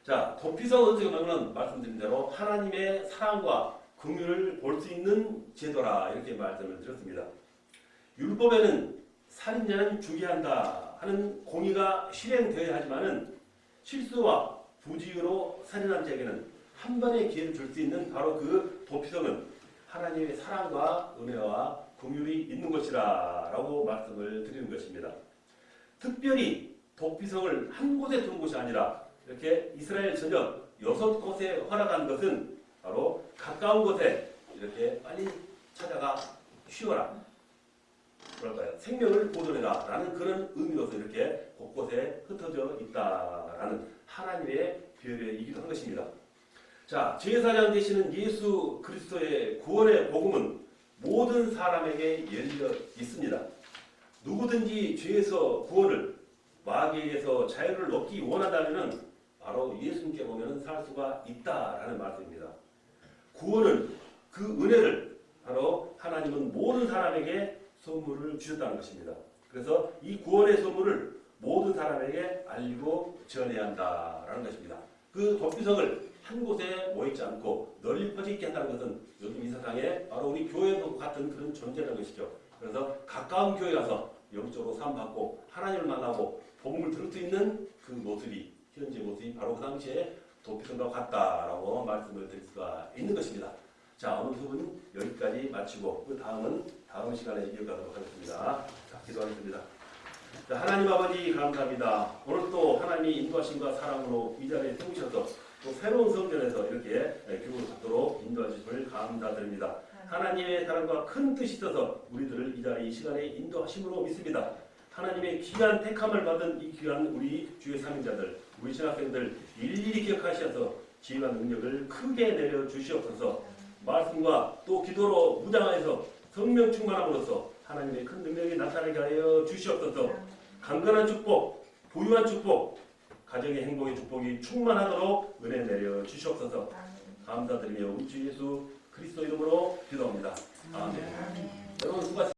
자, 도피성은 어떻게 보면 말씀드린 대로 하나님의 사랑과 긍휼을 볼 수 있는 제도라. 이렇게 말씀을 드렸습니다. 율법에는 살인자는 죽여야 한다 하는 공의가 실행되어야 하지만은 실수와 부지의로 살인한 자에게는 한 번의 기회를 줄 수 있는 바로 그 도피성은 하나님의 사랑과 은혜와 긍휼이 있는 것이라 라고 말씀을 드리는 것입니다. 특별히 도피성을 한 곳에 둔 것이 아니라 이렇게 이스라엘 전역 6곳에 허락한 것은 바로 가까운 곳에 이렇게 빨리 찾아가 쉬어라, 그럴까요? 생명을 보존해라 라는 그런 의미로서 이렇게 곳곳에 흩어져 있다라는 하나님의 배려이기도 한 것입니다. 자, 제사장 되시는 예수 그리스도의 구원의 복음은 모든 사람에게 열려 있습니다. 누구든지 죄에서 구원을, 마귀에게서 자유를 얻기 원한다면 바로 예수님께 보면 살 수가 있다라는 말씀입니다. 구원은, 그 은혜를 바로 하나님은 모든 사람에게 선물을 주셨다는 것입니다. 그래서 이 구원의 선물을 모든 사람에게 알리고 전해야 한다라는 것입니다. 그 도피성을 한 곳에 모이지 않고 널리 퍼지게 한다는 것은 요즘 이 세상에 바로 우리 교회도 같은 그런 존재라는 것이죠. 그래서 가까운 교회 가서 영적으로 사함받고 하나님을 만나고 복음을 들을 수 있는 그 모습이, 현재 모습이 바로 그 당시에 도피성과 같다라고 말씀을 드릴 수가 있는 것입니다. 자, 오늘 수업은 여기까지 마치고 그 다음은 다음 시간에 이어가도록 하겠습니다. 자, 기도하겠습니다. 자, 하나님 아버지 감사합니다. 오늘 또 하나님이 인도하심과 사랑으로 이 자리에 세우셔서 또 새로운 성전에서 이렇게 교육을 받도록 인도해 주심을 감사드립니다. 하나님의 사랑과 큰 뜻이 있어서 우리들을 이 자리 이 시간에 인도하심으로 믿습니다. 하나님의 귀한 택함을 받은 이 귀한 우리 주의 사명자들, 우리 신학생들 일일이 기억하셔서 지혜와 능력을 크게 내려 주시옵소서. 말씀과 또 기도로 무장하여서 성령 충만함으로써 하나님의 큰 능력이 나타나게 하여 주시옵소서. 강건한 축복, 부유한 축복, 가정의 행복의 축복이 충만하도록 은혜 내려 주시옵소서. 감사드리며 우리 주 예수 그리스도 이름으로 기도합니다. 아멘. 여러분 수고하셨습니다.